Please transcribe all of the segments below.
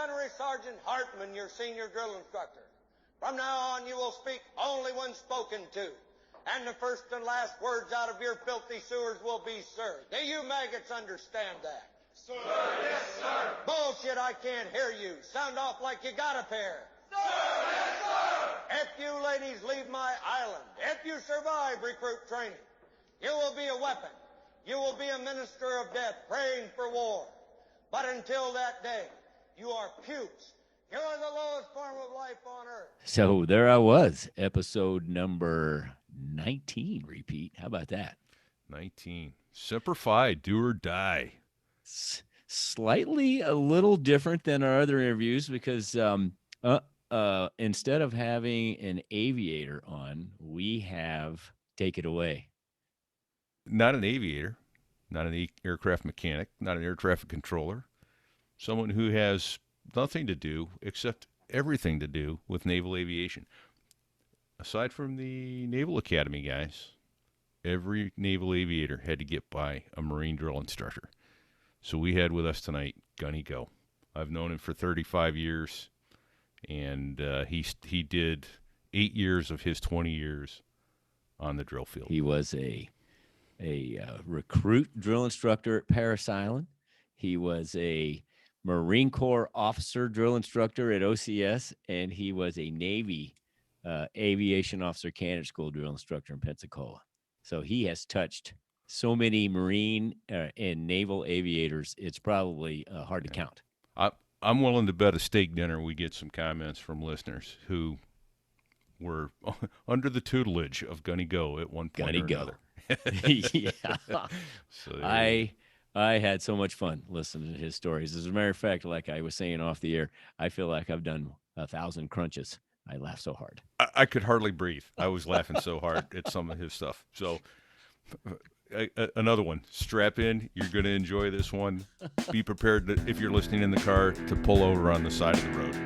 Gunnery Sergeant Hartman, your senior drill instructor. From now on, you will speak only when spoken to. And the first and last words out of your filthy sewers will be, sir. Do you maggots understand that? Sir, yes, sir. Bullshit, I can't hear you. Sound off like you got a pair. Sir, yes, sir. If you ladies leave my island, if you survive recruit training, you will be a weapon. You will be a minister of death praying for war. But until that day, you are pukes. You are the lowest form of life on earth. So there I was, episode number 19 repeat. How about that? 19. Semper Fi, do or die. Slightly a little different than our other interviews because instead of having an aviator on, we have Take It Away. Not an aviator, not an aircraft mechanic, not an air traffic controller. Someone who has nothing to do except everything to do with naval aviation. Aside from the Naval Academy guys, every naval aviator had to get by a Marine drill instructor. So we had with us tonight Gunny-Go. I've known him for 35 years, and he did 8 years of his 20 years on the drill field. He was a recruit drill instructor at Parris Island. He was a Marine Corps officer drill instructor at OCS, and he was a Navy aviation officer candidate school drill instructor in Pensacola. So he has touched so many Marine and naval aviators, it's probably hard to count. I'm willing to bet a steak dinner we get some comments from listeners who were under the tutelage of Gunny-Go at one point or another. Yeah. So I had so much fun listening to his stories. As a matter of fact, like I was saying off the air, I feel like I've done 1,000 crunches. I laughed so hard. I could hardly breathe. I was laughing so hard at some of his stuff. So another one. Strap in. You're going to enjoy this one. Be prepared to, if you're listening in the car, to pull over on the side of the road.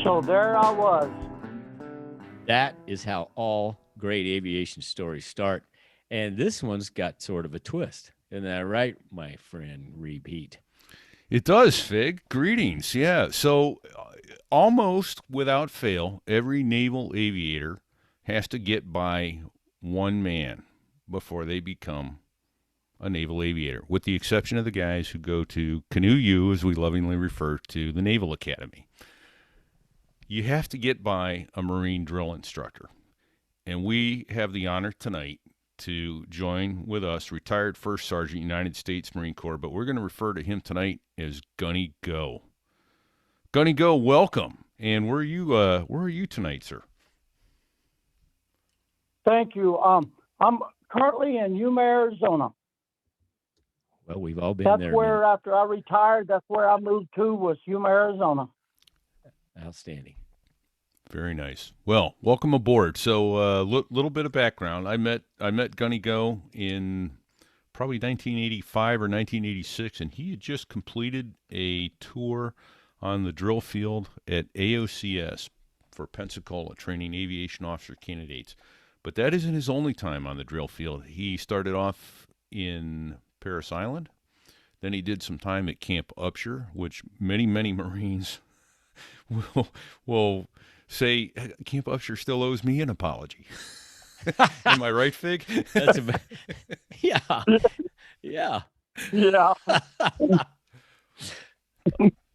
So there I was. That is how all great aviation stories start. And this one's got sort of a twist. Isn't that right, my friend Repeat? It does, Fig. Greetings. Yeah. So almost without fail, every naval aviator has to get by one man before they become a naval aviator, with the exception of the guys who go to Canoe U, as we lovingly refer to the Naval Academy. You have to get by a Marine drill instructor. And we have the honor tonight to join with us retired First Sergeant, United States Marine Corps, but we're going to refer to him tonight as Gunny-Go. Gunny-Go, welcome. And where are you tonight, sir? Thank you. I'm currently in Yuma, Arizona. Well, we've all been That's there. where, after I retired, that's where I moved to, was Yuma, Arizona. Outstanding. Very nice. Well, welcome aboard. So, little bit of background. I met Gunny-Go in probably 1985 or 1986, and he had just completed a tour on the drill field at AOCS for Pensacola, training aviation officer candidates. But that isn't his only time on the drill field. He started off in Parris Island. Then he did some time at Camp Upshur, which many Marines will say Camp Upshur still owes me an apology. Am I right, Fig? That's yeah.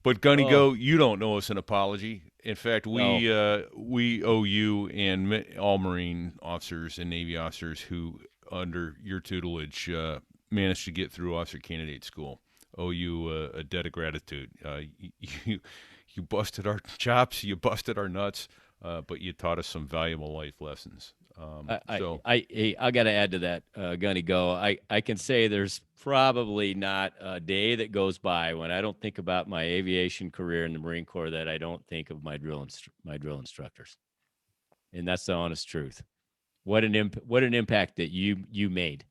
But Gunny-Go, you don't owe us an apology. In fact, we owe you and all Marine officers and Navy officers who, under your tutelage, managed to get through officer candidate school, owe you a debt of gratitude. You busted our chops, you busted our nuts, but you taught us some valuable life lessons. I got to add to that, Gunny-Go. I can say there's probably not a day that goes by when I don't think about my aviation career in the Marine Corps that I don't think of my drill instructors, and that's the honest truth. What an impact that you made.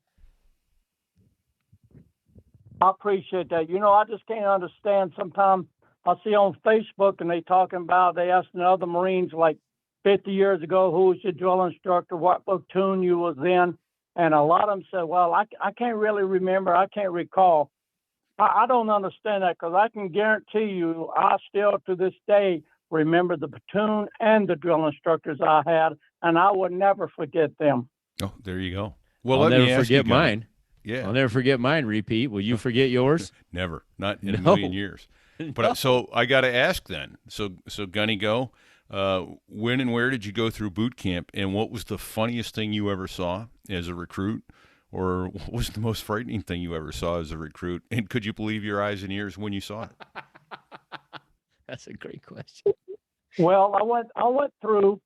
I appreciate that. I just can't understand. Sometimes I see on Facebook and they asked other Marines like 50 years ago, who was your drill instructor, what platoon you was in. And a lot of them said, well, I can't really remember. I can't recall. I don't understand that, because I can guarantee you I still to this day remember the platoon and the drill instructors I had, and I would never forget them. Oh, there you go. Well, I'll let me never ask you, forget Gunny. mine. Yeah. I'll never forget mine, Repeat. Will you forget yours? Never. Not in a No. million years. But so I got to ask then. So Gunny-Go, when and where did you go through boot camp, and what was the funniest thing you ever saw as a recruit, or what was the most frightening thing you ever saw as a recruit? And could you believe your eyes and ears when you saw it? That's a great question. Well, I went through.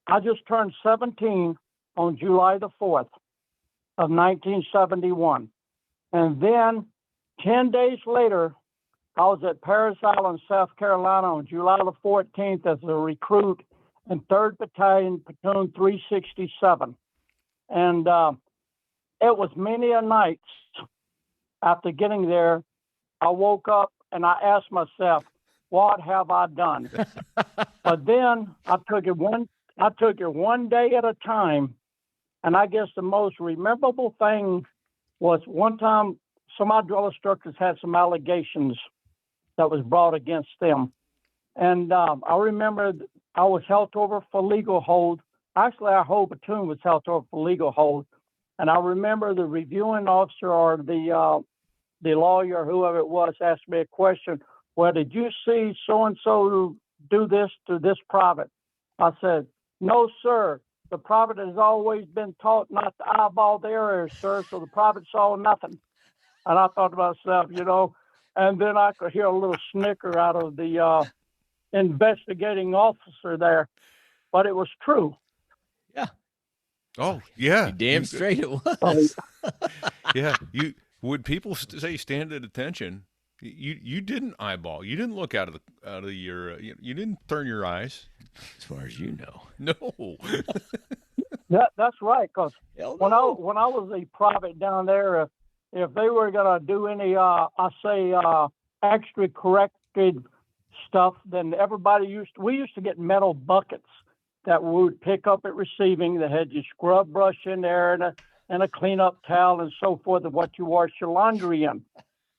I just turned 17 on July the 4th of 1971, and then 10 days later, I was at Parris Island, South Carolina, on July the 14th as a recruit in 3rd Battalion, Platoon 367, and it was many a night after getting there. I woke up and I asked myself, what have I done? But then I took it one day at a time. And I guess the most memorable thing was one time some of my drill instructors had some allegations that was brought against them. And I remember I was held over for legal hold. Actually, our whole platoon was held over for legal hold. And I remember the reviewing officer or the lawyer, or whoever it was, asked me a question. Well, did you see so-and-so do this to this private? I said, no, sir. The private has always been taught not to eyeball the areas, sir, so the private saw nothing. And I thought to myself, and then I could hear a little snicker out of the investigating officer there. But it was true. Yeah. Oh, yeah. You damn straight it was. Yeah. Would people say stand at attention? You didn't eyeball. You didn't look out of your. You didn't turn your eyes. As far as you know. No. That's right. Because when I was a private down there, if they were gonna do any, extra corrected stuff, then we used to get metal buckets that we would pick up at receiving. That had your scrub brush in there and a cleanup towel and so forth, of what you wash your laundry in.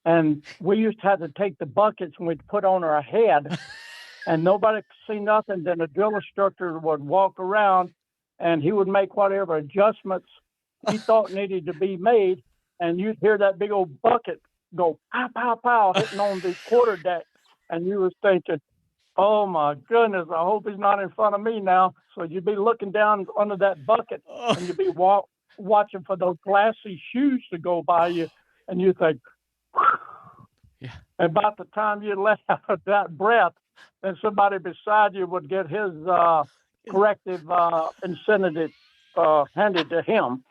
And we used to have to take the buckets and we'd put on our head, and nobody could see nothing. Then the drill instructor would walk around and he would make whatever adjustments he thought needed to be made. And you'd hear that big old bucket go pow, pow, pow, hitting on the quarter deck. And you was thinking, oh my goodness, I hope he's not in front of me now. So you'd be looking down under that bucket and you'd be watching for those glassy shoes to go by you. And you think, yeah. About the time you let out that breath, then somebody beside you would get his corrective incentive handed to him.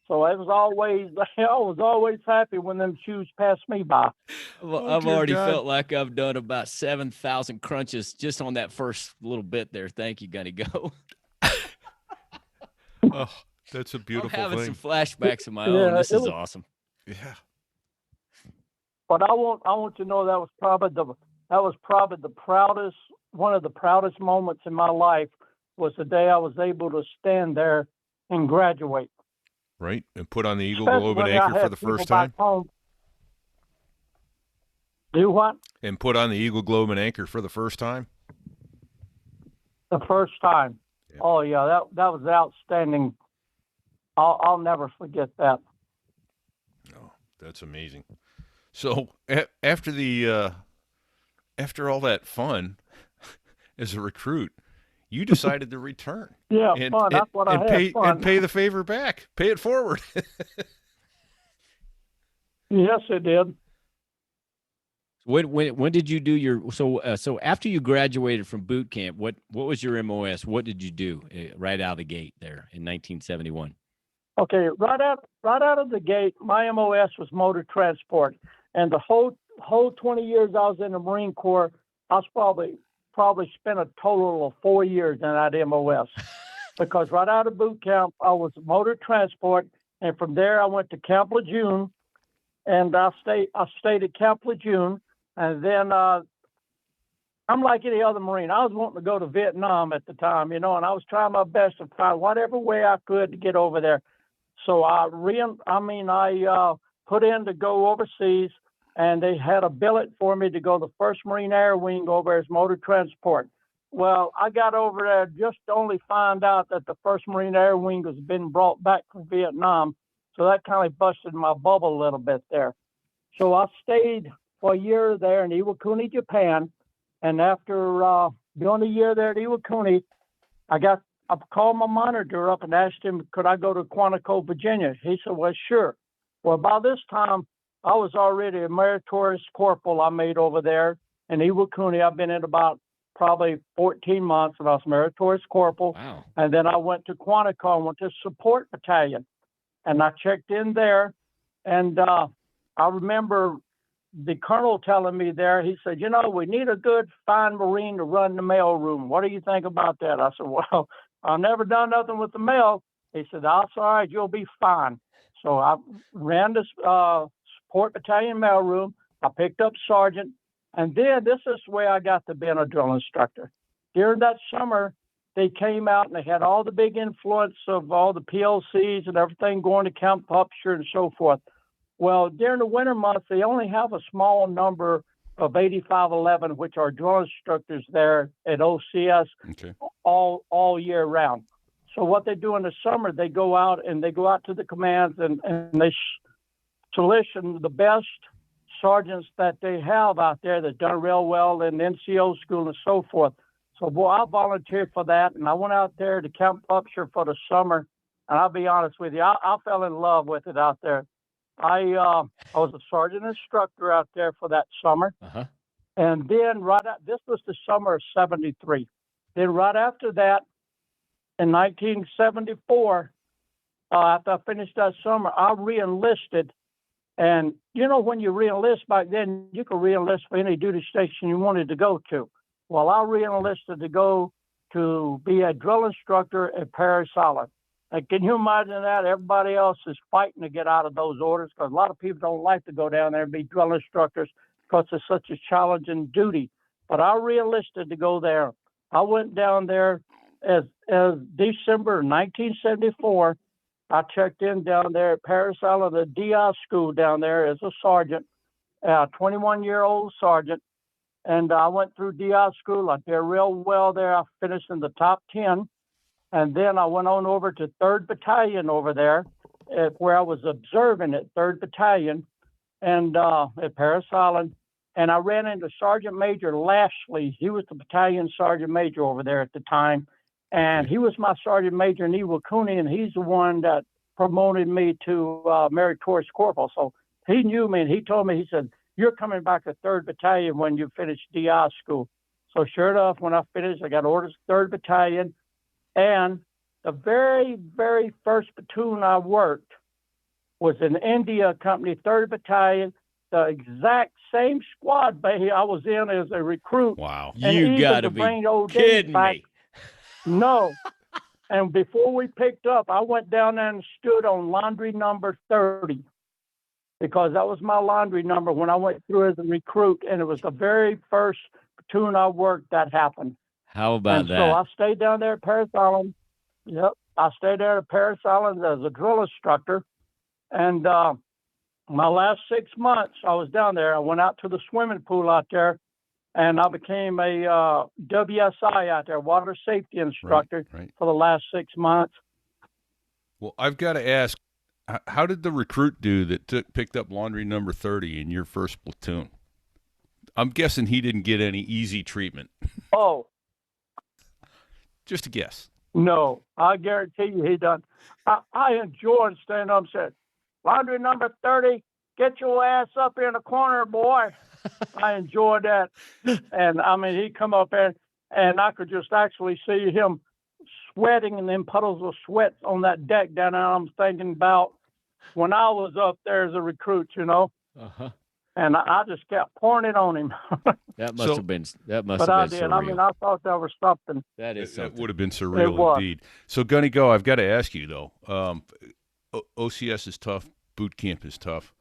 So I was always happy when them shoes passed me by. I've already felt like I've done about 7,000 crunches just on that first little bit there. Thank you, Gunny-Go. Oh, that's a beautiful I'm having thing. some flashbacks of my own. This is awesome. Yeah. But I want to know that was probably the proudest, one of the proudest moments in my life was the day I was able to stand there and graduate. Right, and put on the Eagle Especially Globe and when I Anchor for had the people first back time. home. Do what? And put on the Eagle Globe and Anchor for the first time. The first time. Yeah. Oh yeah, that was outstanding. I'll never forget that. Oh, that's amazing. So after all that fun as a recruit, you decided to return. Yeah, fun. That's what I had. Fun. And pay the favor back. Pay it forward. Yes, it did. When did you do your so after you graduated from boot camp? What was your MOS? What did you do right out of the gate there in 1971? Okay, right out of the gate, my MOS was motor transport, and the whole 20 years I was in the Marine Corps, I was probably spent a total of 4 years in that MOS, because right out of boot camp I was motor transport, and from there I went to Camp Lejeune, and I stayed at Camp Lejeune, and then I'm like any other Marine. I was wanting to go to Vietnam at the time, and I was trying my best to find whatever way I could to get over there. So I put in to go overseas, and they had a billet for me to go to the 1st Marine Air Wing over as motor transport. Well, I got over there just to only find out that the 1st Marine Air Wing was been brought back from Vietnam. So that kind of busted my bubble a little bit there. So I stayed for a year there in Iwakuni, Japan. And after doing a year there at Iwakuni, I called my monitor up and asked him, could I go to Quantico, Virginia? He said, well, sure. Well, by this time, I was already a meritorious corporal I made over there in Iwakuni. I've been in about probably 14 months, and I was meritorious corporal. Wow. And then I went to Quantico and went to support battalion. And I checked in there, and I remember the colonel telling me there, he said, we need a good, fine Marine to run the mail room. What do you think about that? I said, well, I've never done nothing with the mail. He said, that's all right, you'll be fine. So I ran this support battalion mail room. I picked up sergeant. And then this is where I got to being a drill instructor. During that summer, they came out and they had all the big influence of all the PLCs and everything going to Camp Upshur and so forth. Well, during the winter months, they only have a small number of 8511, which are drill instructors there at OCS all year round. So what they do in the summer, they go out to the commands and they selection the best sergeants that they have out there that done real well in NCO school and so forth. So, boy, I volunteered for that, and I went out there to Camp Upshur for the summer, and I'll be honest with you, I fell in love with it out there. I was a sergeant instructor out there for that summer, and then this was the summer of '73. Then right after that, in 1974, after I finished that summer, I re-enlisted. And, when you re-enlist back then, you could re-enlist for any duty station you wanted to go to. Well, I re-enlisted to go to be a drill instructor at Parris Island. And can you imagine that? Everybody else is fighting to get out of those orders because a lot of people don't like to go down there and be drill instructors because it's such a challenging duty. But I re-enlisted to go there. I went down there as December 1974. I checked in down there at Parris Island, the DI school down there as a sergeant, a 21-year-old sergeant. And I went through DI school. I did real well there. I finished in the top 10. And then I went on over to 3rd Battalion over there where I was observing at 3rd Battalion and at Parris Island. And I ran into Sergeant Major Lashley. He was the battalion sergeant major over there at the time. And he was my sergeant major in Iwakuni, and he's the one that promoted me to meritorious corporal. So he knew me, and he told me, he said, you're coming back to 3rd Battalion when you finish DI school. So sure enough, when I finished, I got orders to 3rd Battalion. And the very, very first platoon I worked was an India company, 3rd Battalion, the exact same squad bay I was in as a recruit. Wow. You got to be kidding me. No. And before we picked up, I went down there and stood on laundry number 30 because that was my laundry number when I went through as a recruit. And it was the very first platoon I worked that happened. How about that? So I stayed down there at Parris Island. Yep. I stayed there at Parris Island as a drill instructor. And my last 6 months I was down there. I went out to the swimming pool out there. And I became a WSI out there, water safety instructor, for the last 6 months. Well, I've got to ask, how did the recruit do that picked up laundry number 30 in your first platoon? I'm guessing he didn't get any easy treatment. Oh. Just a guess. No, I guarantee you he done. I enjoyed standing up and said, laundry number 30, get your ass up in the corner, boy. I enjoyed that. And, I mean, he'd come up there, and I could just actually see him sweating and then puddles of sweat on that deck down there. I'm thinking about when I was up there as a recruit, And I just kept pouring it on him. That must have been But I did. surreal. I mean, I thought that was something. That is something. That would have been surreal indeed. So, Gunny-Go, I've got to ask you, though. OCS is tough. Boot camp is tough.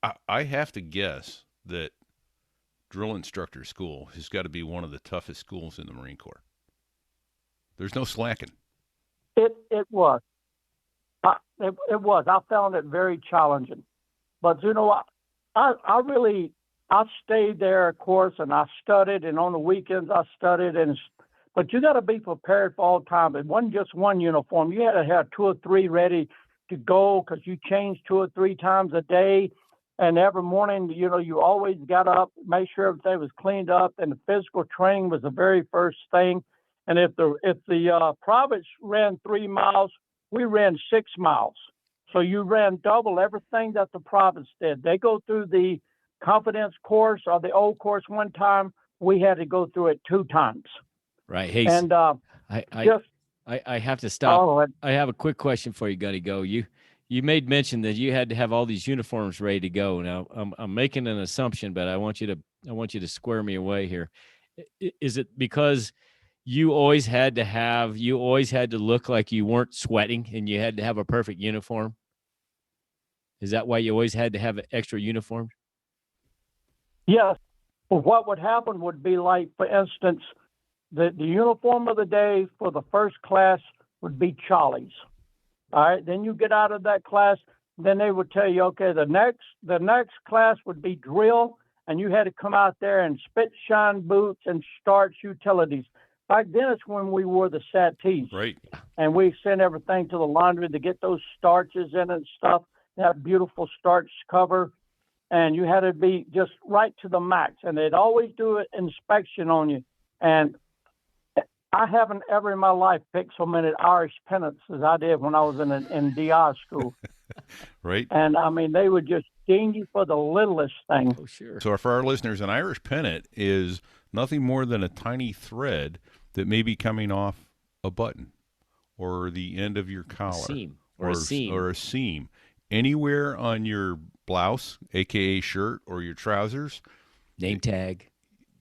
I have to guess that drill instructor school has got to be one of the toughest schools in the Marine Corps. There's no slacking. It was. It was. I found it very challenging. But I stayed there, of course, and I studied, and on the weekends I studied, but you got to be prepared for all time. It wasn't just one uniform. You had to have 2 or 3 ready to go because you changed 2 or 3 times a day. And every morning, you always got up, make sure everything was cleaned up, and the physical training was the very first thing. And if the privates ran 3 miles, we ran 6 miles. So you ran double everything that the privates did. They go through the confidence course or the old course one time. We had to go through it 2 times. Right. Hey, and I have to stop. Oh, I have a quick question for you, Gunny-Go. You made mention that you had to have all these uniforms ready to go. Now, I'm making an assumption, but I want you to square me away here. Is it because you always had to look like you weren't sweating and you had to have a perfect uniform? Is that why you always had to have extra uniforms? Yes. Well, what would happen would be like, for instance, the uniform of the day for the first class would be Charlie's. All right. Then you get out of that class, then they would tell you, okay, the next class would be drill, and you had to come out there in spit shine boots and starch utilities. Back then, it's when we wore the settees. Right. And we sent everything to the laundry to get those starches in and stuff, that beautiful starch cover. And you had to be just right to the max. And they'd always do an inspection on you. And I haven't ever in my life picked so many Irish pennants as I did when I was in DI school. Right. And, I mean, they would just ding you for the littlest thing. Oh, sure. So for our listeners, an Irish pennant is nothing more than a tiny thread that may be coming off a button or the end of your collar. A seam. Or a seam. Anywhere on your blouse, a.k.a. shirt, or your trousers. Name tag.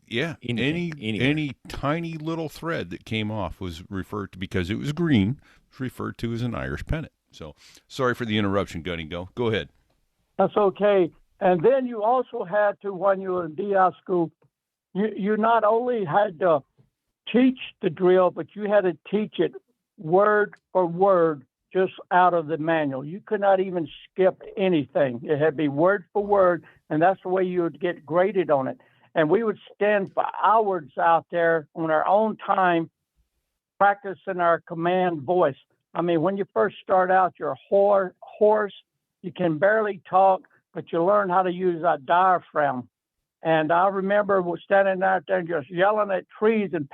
Yeah. Anywhere. Any tiny little thread that came off was referred to, because it was green, was referred to as an Irish pennant. So sorry for the interruption, Gunny-Go. Go ahead. That's okay. And then you also had to, when you were in DI school, you not only had to teach the drill, but you had to teach it word for word just out of the manual. You could not even skip anything. It had to be word for word, and that's the way you would get graded on it. And we would stand for hours out there on our own time practicing our command voice. I mean, when you first start out, you're hoarse, you can barely talk, but you learn how to use that diaphragm. And I remember standing out there and just yelling at trees, and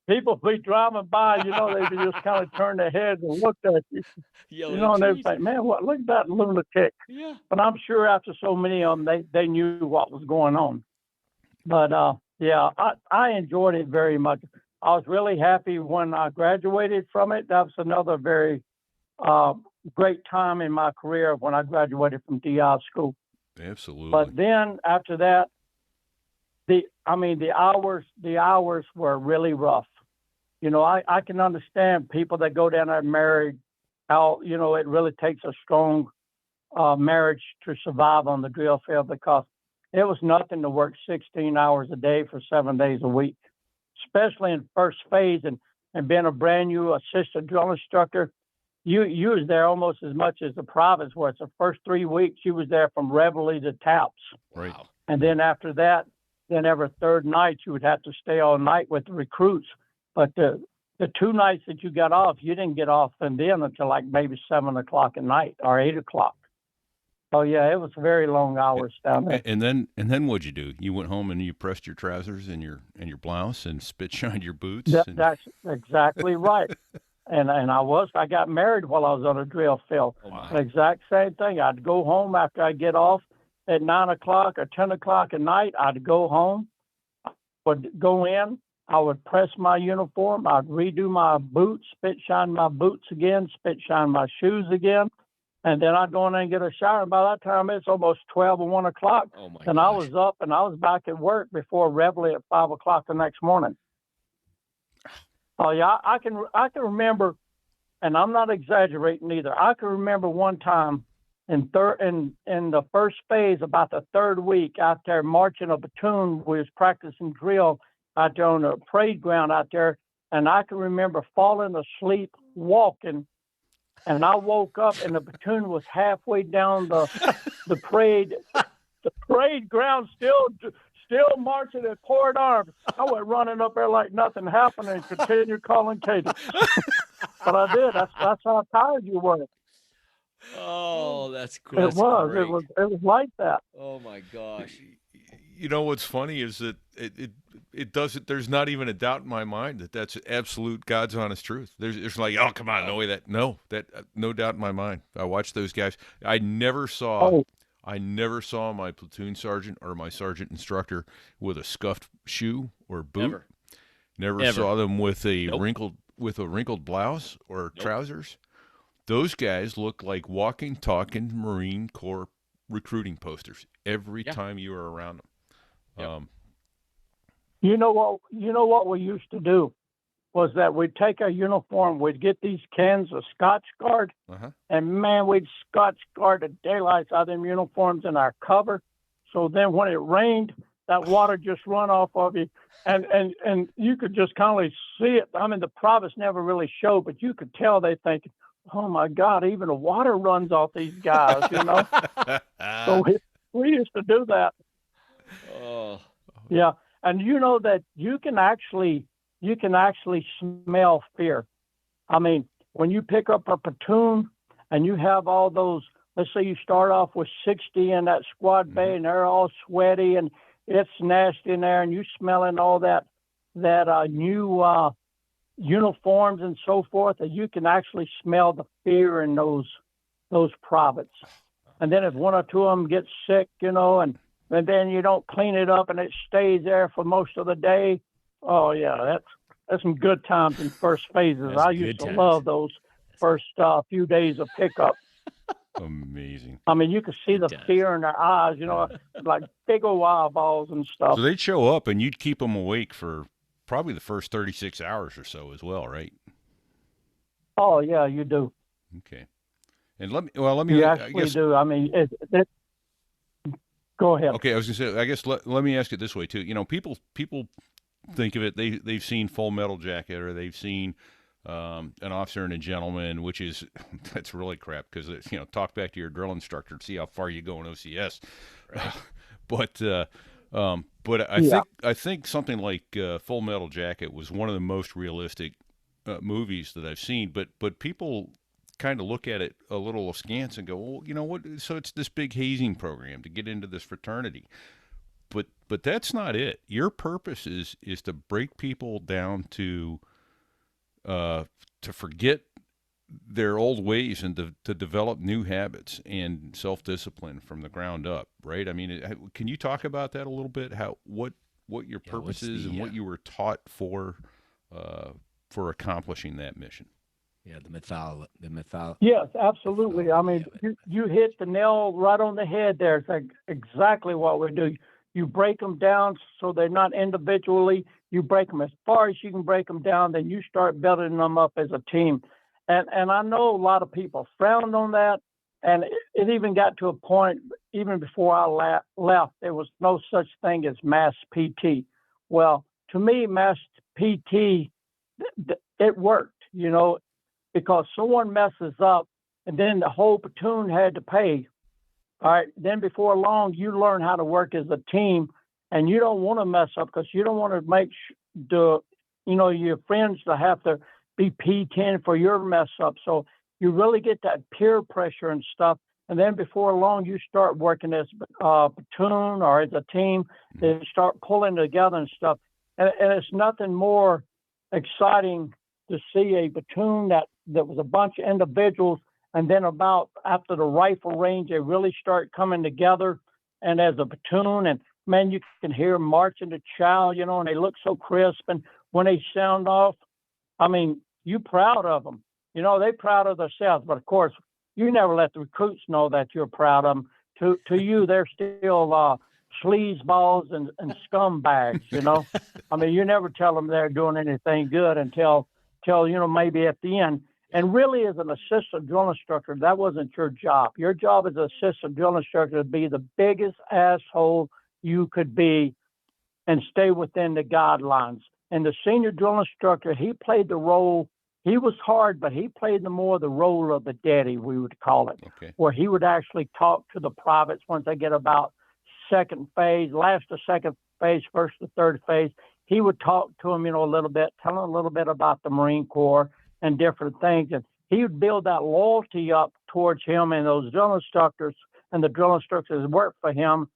people would be driving by, they would just kind of turn their heads and look at you. And they'd say, man, look at that lunatic. Yeah. But I'm sure after so many of them, they knew what was going on. But, I enjoyed it very much. I was really happy when I graduated from it. That was another very great time in my career when I graduated from DI school. Absolutely. But then after that, the hours were really rough. I can understand people that go down there married, how, it really takes a strong marriage to survive on the drill field, because it was nothing to work 16 hours a day for 7 days a week, especially in first phase and being a brand new assistant drill instructor. You was there almost as much as the privates were. The first 3 weeks, you was there from reveille to taps. Right. And then after that, then every third night, you would have to stay all night with the recruits. But the 2 nights that you got off, you didn't get off and then until like maybe 7 o'clock at night or 8 o'clock. Oh yeah, it was very long hours down there. And then what'd you do? You went home and you pressed your trousers and your blouse and spit shined your boots. That's exactly right. And I got married while I was on a drill field. Oh, The exact same thing. I'd go home after I get off at 9 o'clock or 10 o'clock at night. I'd go home, would go in, I would press my uniform, I'd redo my boots, spit shine my boots again, spit shine my shoes again, and then I'd go in and get a shower. And by that time, it's almost 12 or 1 o'clock. Oh my and gosh. I was up and I was back at work before reveille at 5 o'clock the next morning. Oh yeah, I can remember, and I'm not exaggerating either. I can remember one time in the first phase, about the third week out there marching a platoon, we was practicing drill out there on the parade ground out there, and I can remember falling asleep walking, and I woke up and the platoon was halfway down the parade ground, still marching at port arms. I went running up there like nothing happened and continued calling cadence. But I did. That's how tired you were. Oh, that's It was. great. It was like that. Oh my gosh. You know what's funny is that it doesn't. There's not even a doubt in my mind that that's absolute God's honest truth. There's like, oh come on, no way that no doubt in my mind. I watched those guys. I never saw my platoon sergeant or my sergeant instructor with a scuffed shoe or boot. Never saw them with a wrinkled blouse or trousers. Those guys look like walking, talking Marine Corps recruiting posters every time you were around them. You know what we used to do was that we'd take our uniform, we'd get these cans of Scotch Guard, and man, we'd Scotch Guard the daylights out of them uniforms in our cover. So then when it rained, that water just run off of you, and you could just kind of see it. I mean, the privates never really showed, but you could tell they thinking, oh my God, even the water runs off these guys, you know? So we used to do that. Oh. Yeah. And you know that you can actually smell fear. I mean, when you pick up a platoon and you have all those, let's say you start off with 60 in that squad bay and they're all sweaty and it's nasty in there and you smelling all that new uniforms and so forth, that you can actually smell the fear in those privates. And then if one or two of them get sick, you know, and then you don't clean it up and it stays there for most of the day. Oh yeah, that's some good times in first phases. I used to love those first few days of pickup. Amazing. I mean, you could see the fear in their eyes, you know, like big old eyeballs and stuff. So they'd show up and you'd keep them awake for probably the first 36 hours or so as well, right? Oh yeah, you do. Okay. And let me. You actually do. I mean, go ahead. Okay, I was gonna say. I guess let me ask it this way too. You know, people think of it. They've seen Full Metal Jacket or they've seen An Officer and a Gentleman, which is that's really crap because talk back to your drill instructor and see how far you go in OCS. Right. But I think something like Full Metal Jacket was one of the most realistic movies that I've seen. But people kind of look at it a little askance and go, well, you know what? So it's this big hazing program to get into this fraternity. But that's not it. Your purpose is to break people down to forget their old ways and to develop new habits and self-discipline from the ground up, right? I mean, can you talk about that a little bit? What your purpose is and what you were taught for accomplishing that mission? Yeah, the mythology. Yes, absolutely. I mean, you hit the nail right on the head there. It's like exactly what we do. You break them down so they're not individually. You break them as far as you can break them down. Then you start building them up as a team. And I know a lot of people frowned on that. And it even got to a point, even before I left, there was no such thing as mass PT. Well, to me, mass PT, it worked, because someone messes up and then the whole platoon had to pay. All right. Then before long, you learn how to work as a team, and you don't want to mess up because you don't want to make your friends to have to be P10 for your mess up. So you really get that peer pressure and stuff. And then before long, you start working as a platoon or as a team. They start pulling together and stuff. And it's nothing more exciting to see a platoon that was a bunch of individuals. And then about after the rifle range, they really start coming together and as a platoon. And man, you can hear them marching to chow, and they look so crisp. And when they sound off, I mean, you proud of them. They're proud of themselves. But of course, you never let the recruits know that you're proud of them. To you, they're still sleazeballs and scumbags, I mean, you never tell them they're doing anything good until maybe at the end. And really, as an assistant drill instructor, that wasn't your job. Your job as an assistant drill instructor to be the biggest asshole you could be and stay within the guidelines. And the senior drill instructor, he played the role. He was hard, but he played the role of the daddy, we would call it, where he would actually talk to the privates once they get about second phase, last to second phase, first to third phase. He would talk to them, a little bit, tell them a little bit about the Marine Corps and different things. And he would build that loyalty up towards him and those drill instructors, and the drill instructors worked for him.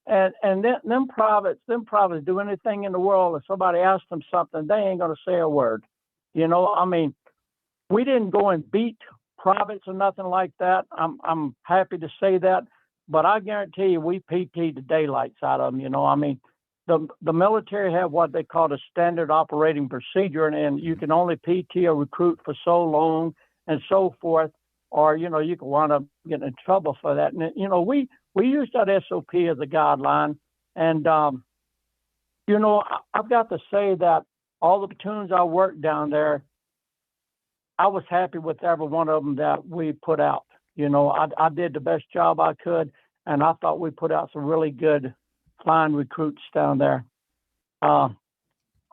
And then them privates do anything in the world. If somebody asks them something, they ain't going to say a word. I mean, we didn't go and beat privates or nothing like that. I'm happy to say that, but I guarantee you, we PT'd the daylights out of them. I mean, the military have what they call a standard operating procedure, and you can only PT a recruit for so long and so forth, or you can wind up getting in trouble for that. And we use that SOP as a guideline, and I've got to say that all the platoons I worked down there, I was happy with every one of them that we put out. I did the best job I could, and I thought we put out some really good flying recruits down there. I'm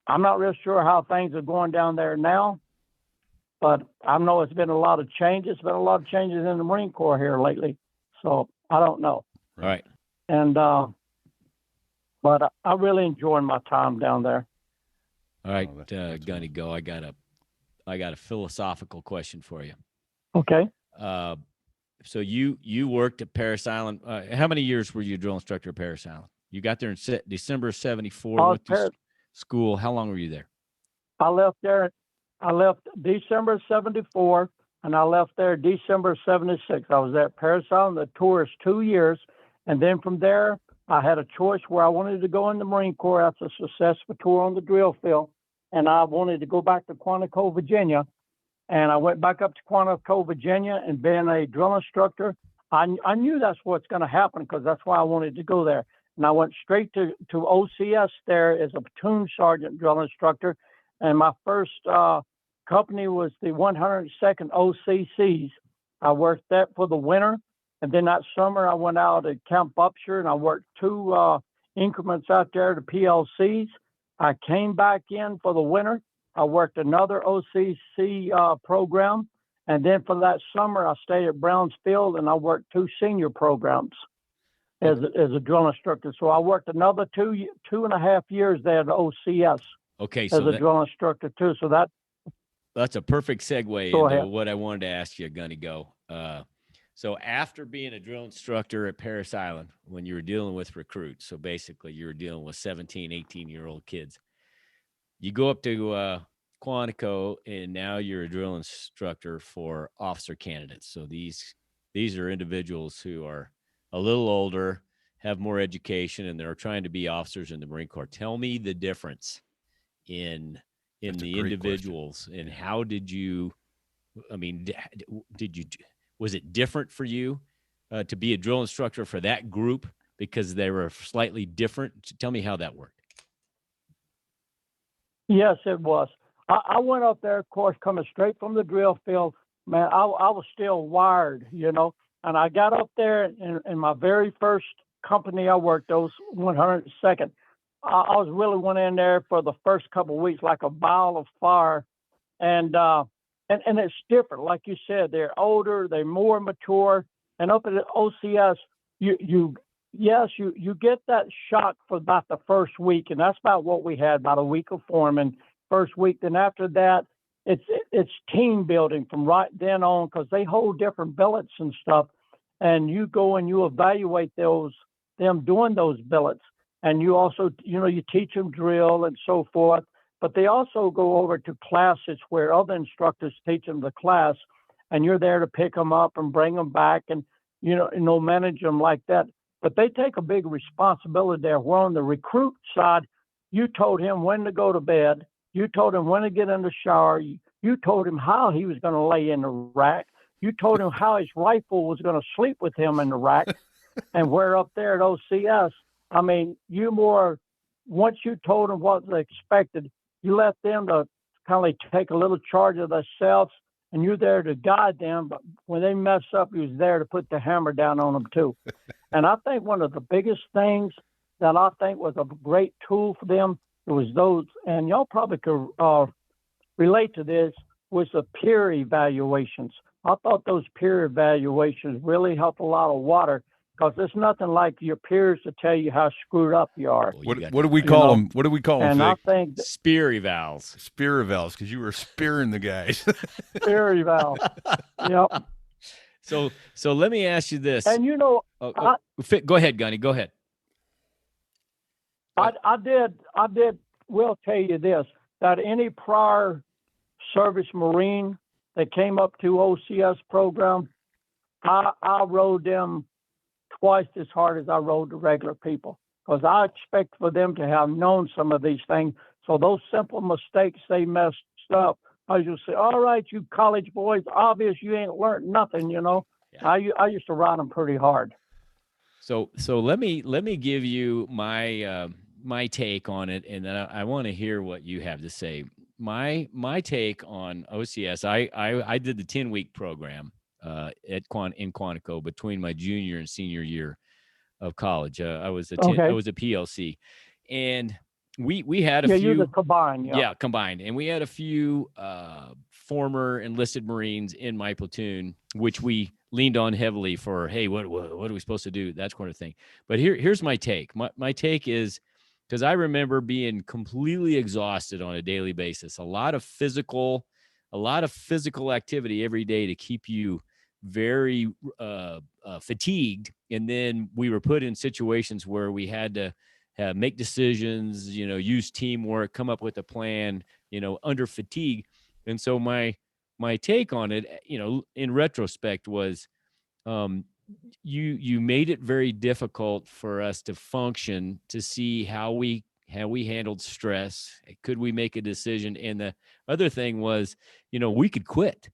not real sure how things are going down there now, but I know it's been a lot of changes. Been a lot of changes in the Marine Corps here lately, so I don't know. All right. And but I really enjoyed my time down there. All right, Gunny-Go. I got a philosophical question for you. Okay. So you worked at Parris Island. How many years were you a drill instructor at Parris Island? You got there in December of '74. Went to school. How long were you there? I left December of '74, and I left there December of '76. I was at Parris Island, the tourist, 2 years, and then from there I had a choice where I wanted to go in the Marine Corps after a successful tour on the drill field, and I wanted to go back to Quantico, Virginia. And I went back up to Quantico, Virginia, and being a drill instructor, I knew that's what's going to happen because that's why I wanted to go there. And I went straight to OCS there as a platoon sergeant drill instructor. And my first company was the 102nd OCCs. I worked that for the winter. And then that summer, I went out at Camp Upshur, and I worked 2 increments out there, the PLCs. I came back in for the winter. I worked another OCC program. And then for that summer, I stayed at Browns Field, and I worked 2 senior programs as a drill instructor. So I worked another 2.5 years there at OCS as a drill instructor, too. So that's a perfect segue into what I wanted to ask you, Gunny-Go. So after being a drill instructor at Parris Island, when you were dealing with recruits, so basically you were dealing with 17, 18-year-old kids, you go up to Quantico, and now you're a drill instructor for officer candidates. So these are individuals who are a little older, have more education, and they're trying to be officers in the Marine Corps. Tell me the difference in the individuals, and how did you, was it different for you to be a drill instructor for that group because they were slightly different? Tell me how that worked. Yes, it was. I went up there, of course, coming straight from the drill field. Man, I was still wired, and I got up there in my very first company I worked, those 102nd. I was really went in there for the first couple of weeks like a ball of fire, and it's different. Like you said, they're older, they're more mature, and up at the OCS, you get that shock for about the first week, and that's about what we had, about a week of foreman first week. Then after that, it's team building from right then on, because they hold different billets and stuff, and you go and you evaluate them doing those billets, and you also you teach them drill and so forth. But they also go over to classes where other instructors teach them the class, and you're there to pick them up and bring them back and manage them like that. But they take a big responsibility there. Where on the recruit side, you told him when to go to bed. You told him when to get in the shower. You told him how he was going to lay in the rack. You told him how his rifle was going to sleep with him in the rack. And we're up there at OCS. Once you told them what they expected, you let them to kind of take a little charge of themselves and you're there to guide them. But when they mess up, you're there to put the hammer down on them too. And I think one of the biggest things that I think was a great tool for them, it was those, and y'all probably could relate to this, was the peer evaluations. I thought those peer evaluations really helped a lot of water, because there's nothing like your peers to tell you how screwed up you are. Well, you What do we call them? What do we call them? And I Vic? think spear evals. Spear evals, because you were spearing the guys. peer eval. Yep. So let me ask you this. And you know, Go ahead, Gunny. Go ahead. I did will tell you this, that any prior service Marine that came up to OCS program, I rode them twice as hard as I rode the regular people, because I expect for them to have known some of these things. So those simple mistakes they messed up, I just say, all right, you college boys, obvious you ain't learned nothing, you know. Yeah. I used to ride them pretty hard. So let me give you my take on it, and then I want to hear what you have to say. My take on OCS, I did the 10-week program in Quantico between my junior and senior year of college. I was a PLC, and we had a few. You're the combined. Yeah, combined, and we had a few former enlisted Marines in my platoon, which we leaned on heavily for. Hey, what are we supposed to do? That kind of thing. But here's my take. My take is, because I remember being completely exhausted on a daily basis, a lot of physical activity every day to keep you very fatigued. And then we were put in situations where we had to make decisions, use teamwork, come up with a plan, under fatigue. And so my take on it, in retrospect, was you made it very difficult for us to function, to see how we handled stress. Could we make a decision? And the other thing was, we could quit.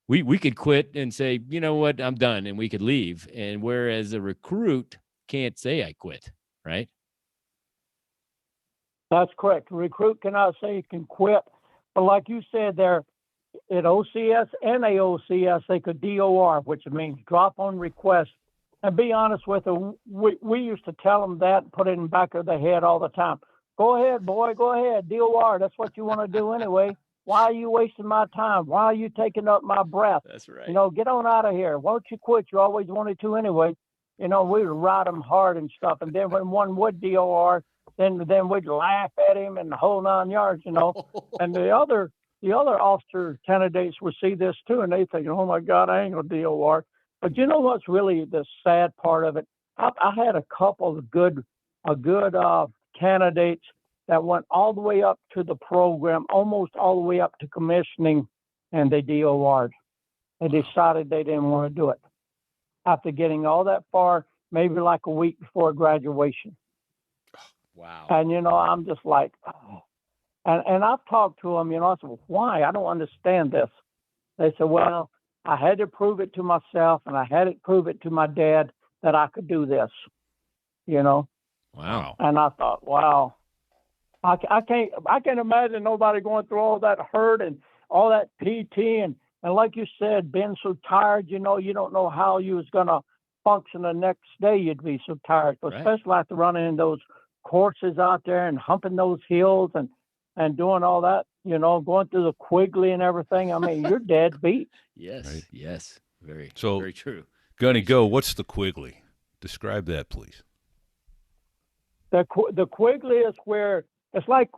We could quit and say, you know what, I'm done, and we could leave. And whereas a recruit can't say I quit, right? That's correct. A recruit cannot say he can quit. But like you said there, at OCS and AOCS, they could DOR, which means drop on request. And be honest with you, we used to tell them that and put it in the back of their head all the time. Go ahead, boy, go ahead, DOR. That's what you want to do anyway. Why are you wasting my time? Why are you taking up my breath? That's right. Get on out of here. Why don't you quit? You always wanted to anyway. We would ride them hard and stuff. And then when one would DOR, then we'd laugh at him and the whole 9 yards, And the other officer candidates would see this too, and they think, oh my God, I ain't gonna DOR. But you know what's really the sad part of it? I had a couple of good candidates that went all the way up to the program, almost all the way up to commissioning, and they DOR'd. They decided they didn't want to do it after getting all that far, maybe like a week before graduation. Wow. And I'm just like, oh. And I've talked to them, I said, well, why? I don't understand this. They said, well, I had to prove it to myself, and I had to prove it to my dad that I could do this, Wow. And I thought, wow, I can't imagine nobody going through all that hurt and all that PT and like you said, being so tired, you don't know how you was going to function the next day. You'd be so tired, right. Especially after running in those courses out there and humping those hills and doing all that, going through the Quigley and everything. I mean, you're dead beat. Yes, right. Yes, very true. Gunny-Go, what's the Quigley? Describe that, please. The Quigley is where it's like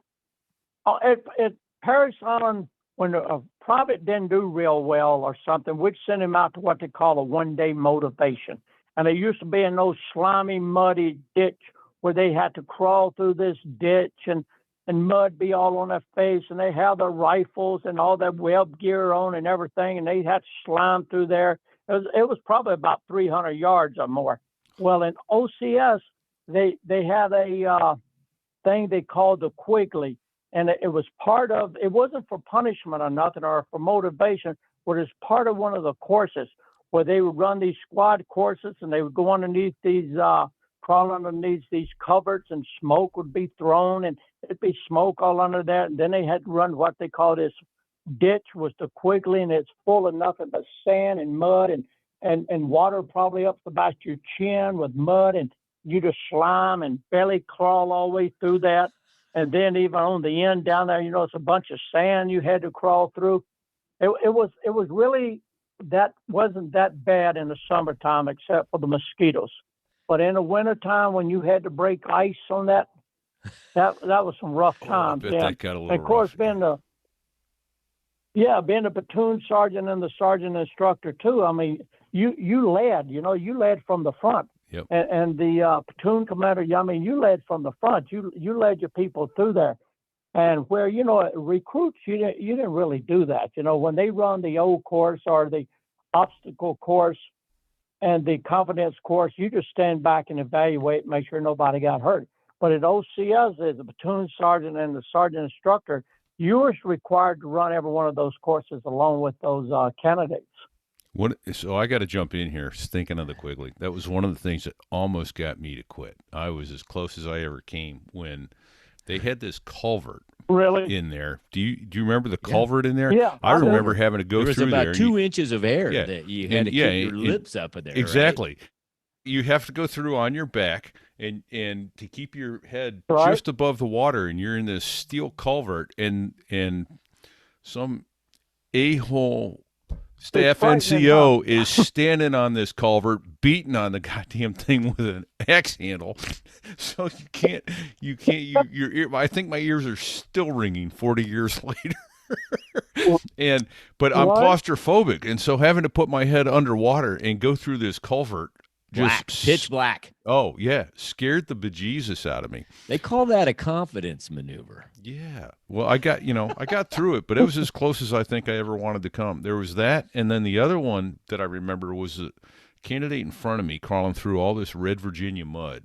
at Paris Island, when a private didn't do real well or something, we'd send him out to what they call a one-day motivation. And they used to be in those slimy, muddy ditch where they had to crawl through this ditch and mud be all on their face, and they have their rifles and all their web gear on and everything, and they had to slime through there. It was probably about 300 yards or more. Well, in OCS, they had a thing they called the Quigley, and it was part of, it wasn't for punishment or nothing or for motivation, but it was part of one of the courses where they would run these squad courses, and they would go underneath these, crawl underneath these cupboards, and smoke would be thrown, and it'd be smoke all under that. And then they had to run what they call this ditch was the Quigley, and it's full of nothing but sand and mud and water probably up to about your chin with mud, and you just slime and belly crawl all the way through that. And then even on the end down there, it's a bunch of sand you had to crawl through. It was really, that wasn't that bad in the summertime except for the mosquitoes. But in the wintertime, when you had to break ice on that was some rough times. I bet that got a little and of course, rough. being the platoon sergeant and the sergeant instructor too. I mean, you led, you led from the front. Yep. And the platoon commander, I mean, you led from the front. You led your people through there. And where, recruits, you didn't really do that. When they run the old course or the obstacle course and the confidence course, you just stand back and evaluate, make sure nobody got hurt. But at OCS, as a platoon sergeant and the sergeant instructor, you were required to run every one of those courses along with those candidates. So I got to jump in here, thinking of the Quigley. That was one of the things that almost got me to quit. I was as close as I ever came when they had this culvert in there. Do you remember the culvert in there? Yeah, I remember having to go through there. There was about 2 inches of air that you had to keep your lips up in there. Exactly. Right? You have to go through on your back and to keep your head right. just above the water, and you're in this steel culvert, and some a-hole staff NCO is standing on this culvert, beating on the goddamn thing with an axe handle. So you can't, your ear, I think my ears are still ringing 40 years later. But I'm claustrophobic. And so having to put my head underwater and go through this culvert, pitch black. Oh yeah. Scared the bejesus out of me. They call that a confidence maneuver. Yeah. Well, I got through it, but it was as close as I think I ever wanted to come. There was that. And then the other one that I remember was a candidate in front of me crawling through all this red Virginia mud.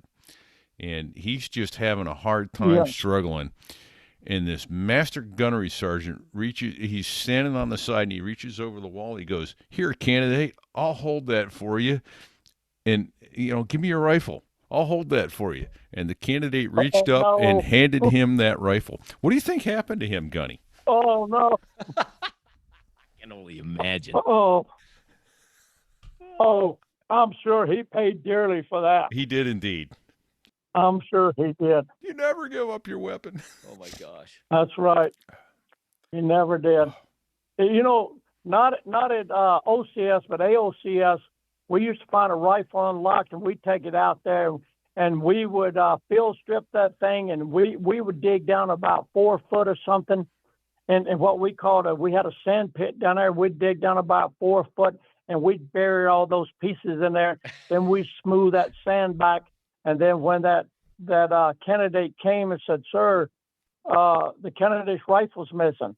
And he's just having a hard time struggling. And this master gunnery sergeant he's standing on the side and he reaches over the wall. He goes, "Here, candidate, I'll hold that for you. And, give me your rifle. I'll hold that for you." And the candidate reached up and handed him that rifle. What do you think happened to him, Gunny? Oh, no. I can only imagine. Oh, I'm sure he paid dearly for that. He did indeed. I'm sure he did. You never give up your weapon. Oh, my gosh. That's right. He never did. Not at OCS, but AOCS, we used to find a rifle unlocked, and we'd take it out there, and we would field strip that thing, and we would dig down about 4 foot or something, and what we called we had a sand pit down there. We'd dig down about 4 foot, and we'd bury all those pieces in there. Then we'd smooth that sand back, and then when that candidate came and said, "Sir, the candidate's rifle's missing,"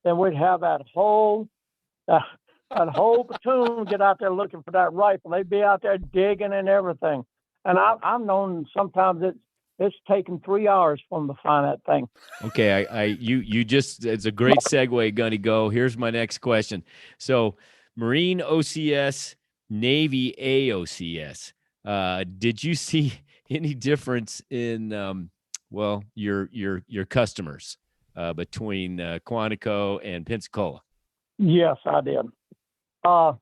then we'd have that whole platoon get out there looking for that rifle. They'd be out there digging and everything. And I've known sometimes it's taken 3 hours for them to find that thing. Okay, it's a great segue, Gunny-Go. Here's my next question. So, Marine OCS, Navy AOCS. Did you see any difference in your customers between Quantico and Pensacola? Yes, I did. At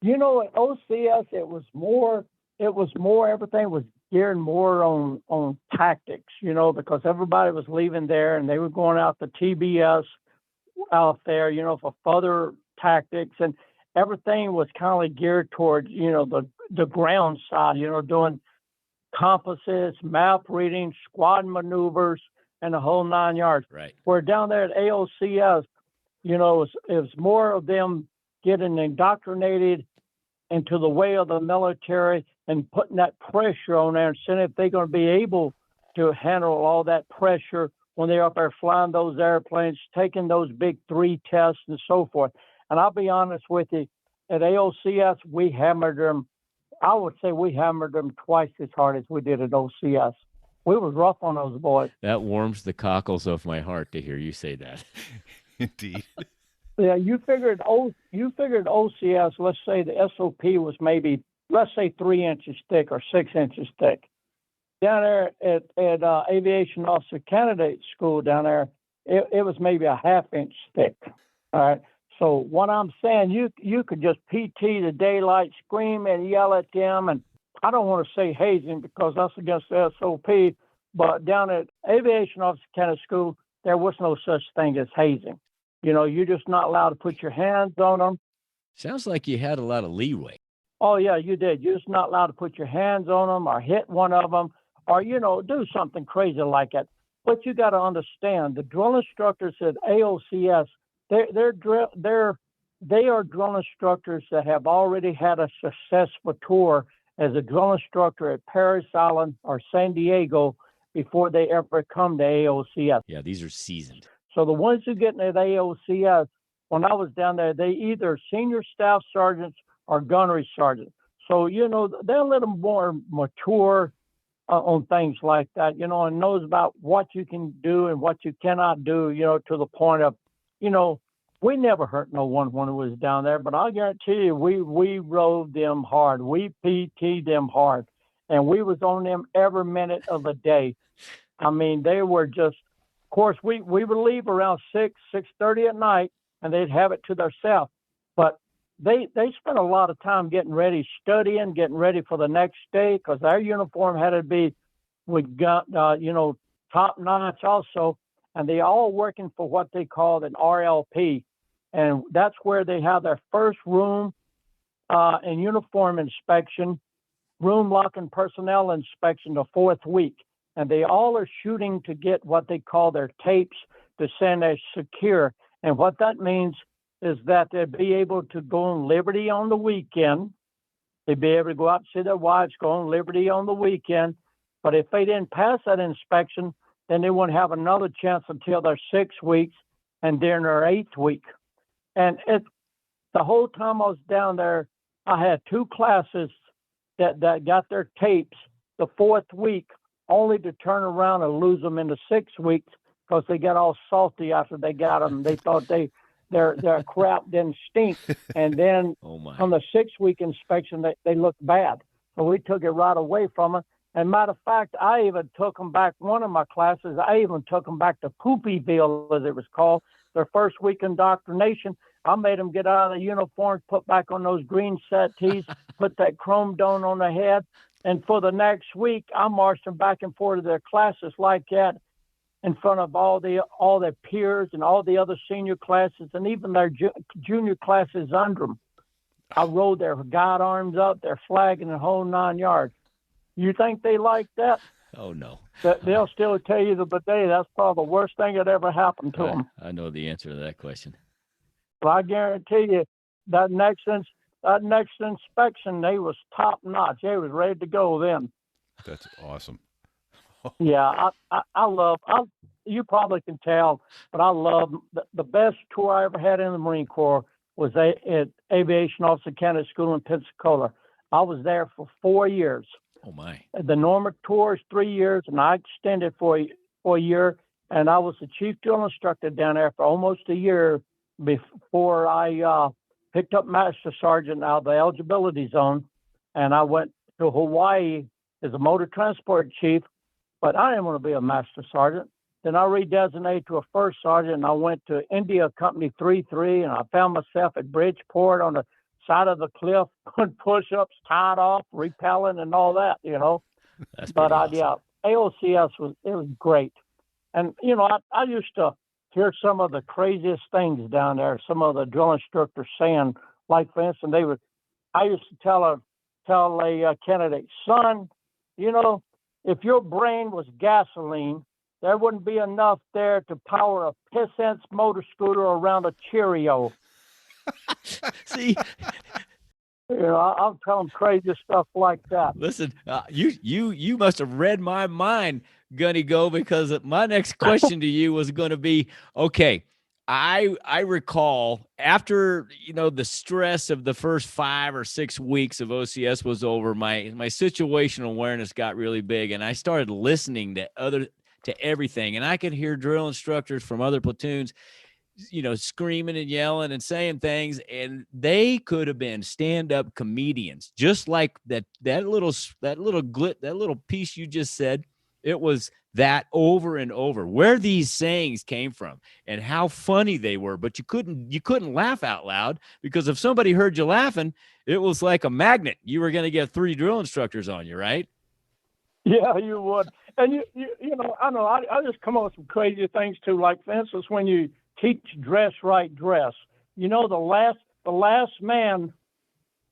OCS, it was more, everything was geared more on tactics, because everybody was leaving there and they were going out to TBS out there, for further tactics, and everything was kind of geared toward, the ground side, doing compasses, map reading, squad maneuvers, and the whole 9 yards. Right. Where down there at AOCS, it was more of them getting indoctrinated into the way of the military and putting that pressure on there and seeing if they're going to be able to handle all that pressure when they're up there flying those airplanes, taking those big 3 tests and so forth. And I'll be honest with you, at AOCS, we hammered them. I would say we hammered them twice as hard as we did at OCS. We was rough on those boys. That warms the cockles of my heart to hear you say that. Indeed. Yeah, you figured OCS, let's say the SOP was maybe, let's say 3 inches thick or 6 inches thick. Down there at Aviation Officer Candidate School down there, it was maybe a half-inch thick. All right. So what I'm saying, you could just PT the daylight, scream and yell at them, and I don't want to say hazing because that's against the SOP, but down at Aviation Officer Candidate School, there was no such thing as hazing. You're just not allowed to put your hands on them. Sounds like you had a lot of leeway. Oh, yeah, you did. You're just not allowed to put your hands on them or hit one of them or, do something crazy like that. But you got to understand, the drill instructors at AOCS, they are drill instructors that have already had a successful tour as a drill instructor at Paris Island or San Diego before they ever come to AOCS. Yeah, these are seasoned. So the ones who get into AOCS, when I was down there, they either senior staff sergeants or gunnery sergeants. So, they're a little more mature on things like that, and knows about what you can do and what you cannot do, to the point of, we never hurt no one when it was down there, but I guarantee you, we rode them hard. We PT them hard, and we was on them every minute of the day. I mean, they were just, of course, we would leave around 6:30 at night, and they'd have it to themselves. But they spent a lot of time getting ready, studying, getting ready for the next day, because their uniform had to be with top notch also, and they all working for what they called an RLP, and that's where they have their first room and uniform inspection, room lock and personnel inspection the 4th week, and they all are shooting to get what they call their tapes to send as secure, and what that means is that they'd be able to go on liberty on the weekend. They'd be able to go out and see their wives go on liberty on the weekend. But if they didn't pass that inspection, then they wouldn't have another chance until their 6 weeks and then their 8th week. And the whole time I was down there, I had 2 classes that got their tapes the 4th week, only to turn around and lose them in the 6 weeks because they got all salty after they got them. They thought their crap didn't stink. And then on the 6-week inspection, they looked bad. So we took it right away from them. And matter of fact, I even took them back, one of my classes, I even took them back to Poopyville, as it was called, their first week indoctrination. I made them get out of the uniforms, put back on those green settees, put that chrome dome on their head. And for the next week, I marched them back and forth to their classes like that, in front of all their peers and all the other senior classes and even their junior classes under them. I rode their guide arms up, their flag, and the whole 9 yards. You think they like that? Oh, no. They'll still tell you to the day that's probably the worst thing that ever happened to them. I know the answer to that question. But I guarantee you that next inspection, they was top notch. They was ready to go then. That's awesome. Yeah, I love, you probably can tell, but I love the best tour I ever had in the Marine Corps was at Aviation Officer Candidate School in Pensacola. I was there for 4 years. Oh, my. The normal tour is 3 years, and I extended for a year, and I was the chief drill instructor down there for almost a year before I picked up Master Sergeant out of the eligibility zone, and I went to Hawaii as a motor transport chief, but I didn't want to be a Master Sergeant. Then I redesignated to a first sergeant, and I went to India Company 3-3, and I found myself at Bridgeport on the side of the cliff, doing push-ups, tied off, repelling, and all that, That's but awesome. yeah, AOCS was great. And, I used to hear some of the craziest things down there, some of the drill instructors saying, like, for instance, I used to tell a candidate, son, if your brain was gasoline, there wouldn't be enough there to power a piss-sense motor scooter around a Cheerio. See, I'll tell them crazy stuff like that. listen, you must have read my mind, Gunny-Go, because my next question to you was going to be, okay, I recall after, the stress of the first 5 or 6 weeks of OCS was over, my situational awareness got really big, and I started listening to everything, and I could hear drill instructors from other platoons, screaming and yelling and saying things, and they could have been stand-up comedians, just like that little piece you just said. It was that over and over, where these sayings came from and how funny they were, but you couldn't laugh out loud, because if somebody heard you laughing, it was like a magnet. You were going to get 3 drill instructors on you, right? Yeah, you would. And you know, I just come up with some crazy things too. Like, for instance, when you teach dress right dress, you know, the last man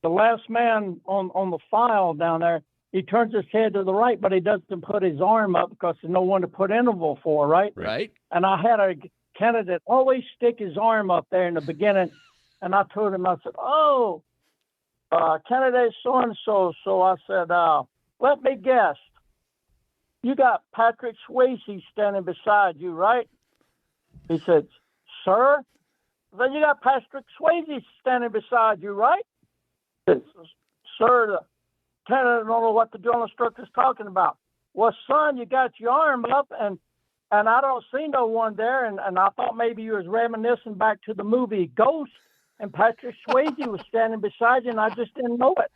on the file down there, he turns his head to the right, but he doesn't put his arm up because there's no one to put interval for, right? Right. And I had a candidate always stick his arm up there in the beginning, and I told him, I said, "Oh, candidate so-and-so." So I said, "Let me guess. You got Patrick Swayze standing beside you, right?" He said, "Sir?" "Then you got Patrick Swayze standing beside you, right?" I said, "Sir, the candidate don't know what the drill instructor's talking about." "Well, son, you got your arm up, and I don't see no one there, and I thought maybe you was reminiscing back to the movie Ghost, and Patrick Swayze was standing beside you, and I just didn't know it."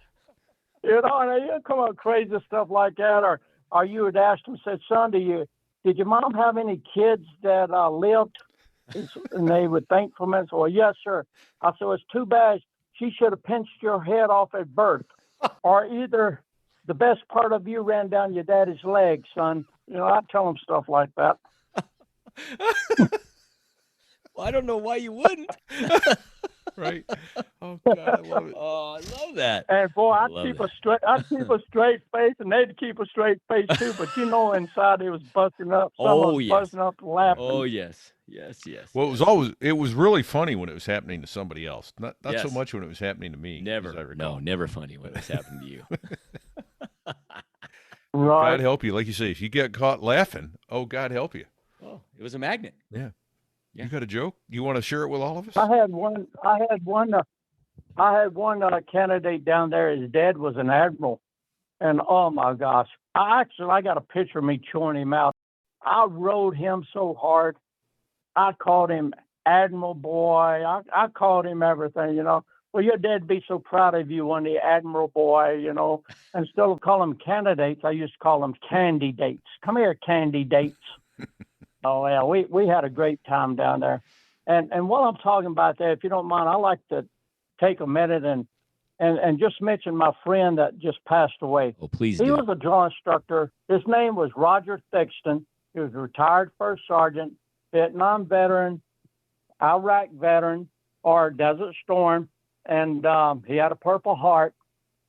You know, and you come up with crazy stuff like that, or you would ask them, said, "Son, did your mom have any kids that lived?" And they would think for a minute, "Well, yes, sir." I said, "It's too bad. She should have pinched your head off at birth, or either the best part of you ran down your daddy's leg, son." You know, I tell them stuff like that. Well, I don't know why you wouldn't. Right. Oh God, I love it. Oh, I love that. And boy, I'd love keep that. a straight face, and they'd keep a straight face too. But you know, inside it was busting up. Some Oh, was yes. busting up laughing. Oh, yes. Well, it was really funny when it was happening to somebody else. Not so Yes. much when it was happening to me. as I Never. recall. No, never funny when it's happened to you. Right. God help you, like you say, if you get caught laughing, oh God help you. Oh, it was a magnet. Yeah. Yeah. You got a joke? You want to share it with all of us? I had one candidate down there. His dad was an admiral, and oh my gosh, I got a picture of me chewing him out. I rode him so hard. I called him Admiral Boy. I called him everything, you know. Well, your dad'd be so proud of you when the Admiral Boy, you know. Instead of calling them candidates, I used to call them candidates. Come here, candidates. Oh, yeah, we had a great time down there. And while I'm talking about that, if you don't mind, I'd like to take a minute and just mention my friend that just passed away. Oh, please He do. was a drill instructor. His name was Roger Thixton. He was a retired first sergeant, Vietnam veteran, Iraq veteran, or Desert Storm, and he had a Purple Heart.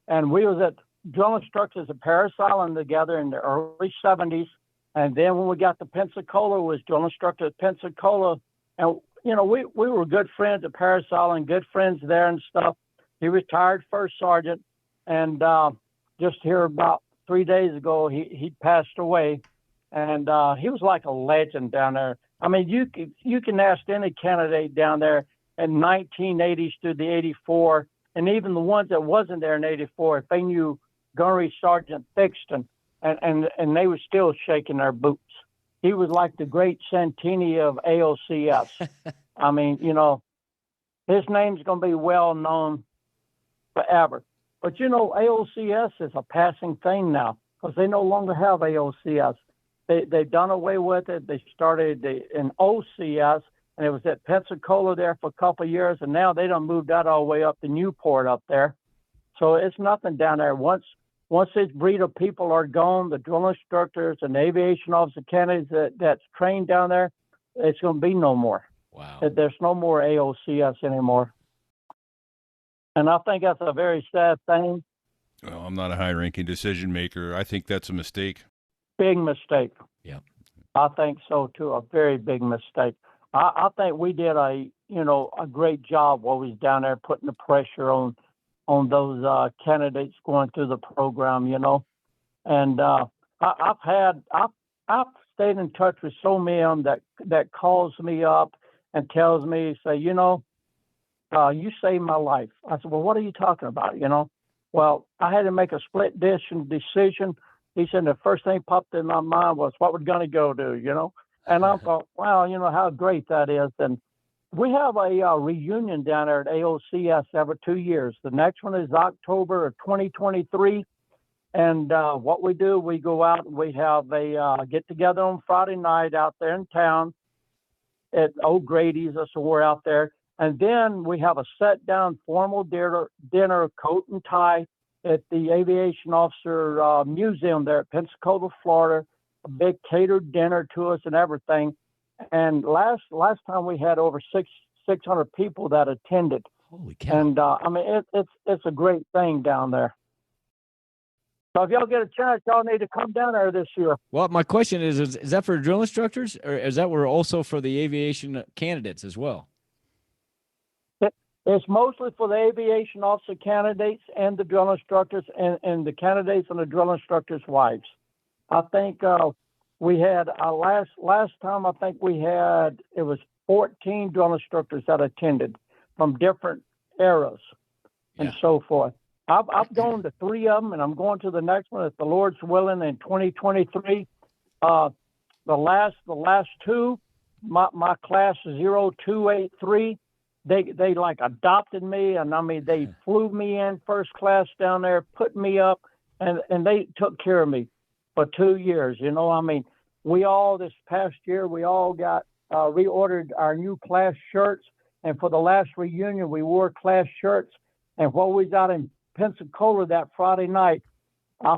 And we was at drill instructors at Paris Island together in the early 70s. And then when we got to Pensacola, was drill instructor at Pensacola. And, you know, we were good friends at Paris Island, good friends there and stuff. He retired first sergeant. And just here about 3 days ago, he passed away. And he was like a legend down there. I mean, you can ask any candidate down there in 1980s through the 84, and even the ones that wasn't there in 84, if they knew Gunnery Sergeant Thixton, and they were still shaking their boots. He was like the great Santini of AOCS. I mean, you know, his name's going to be well known forever. But, you know, AOCS is a passing thing now because they no longer have AOCS. They've done away with it. They started in OCS, and it was at Pensacola there for a couple of years, and now they done moved that all the way up to Newport up there. So it's nothing down there. Once this breed of people are gone, the drill instructors and the aviation officer candidates that's trained down there, it's going to be no more. Wow. There's no more AOCS anymore. And I think that's a very sad thing. Well, I'm not a high-ranking decision maker. I think that's a mistake. Big mistake. Yeah. I think so too. A very big mistake. I think we did a great job while we was down there putting the pressure on those candidates going through the program, you know. And I've stayed in touch with so many of them that calls me up and tells me, say, you know, you saved my life. I said, well, what are you talking about? You know, well, I had to make a split decision. He said the first thing popped in my mind was, what would Gunny-Go do? You know, and I thought, wow, you know how great that is. And we have a reunion down there at AOCS every 2 years. The next one is October of 2023. And what we do, we go out and we have a get together on Friday night out there in town at O'Grady's. That's where we're out there. And then we have a set down formal dinner, coat and tie at the Aviation Officer Museum there at Pensacola, Florida. A big catered dinner to us and everything. And last time we had over 600 people that attended. Holy cow. And I mean, it's a great thing down there. So if y'all get a chance, y'all need to come down there this year. Well, my question is that for drill instructors, or is that also for the aviation candidates as well? It's mostly for the aviation officer candidates and the drill instructors and the candidates and the drill instructors' wives. I think we had last time. I think we had it was 14 drill instructors that attended from different eras and so forth. I've gone to 3 of them, and I'm going to the next one if the Lord's willing in 2023. The last 2, my class 0283. They like adopted me, and I mean they flew me in first class down there, put me up, and they took care of me for 2 years. You know, I mean, we all this past year we all got reordered our new class shirts, and for the last reunion we wore class shirts. And while we was out in Pensacola that Friday night, I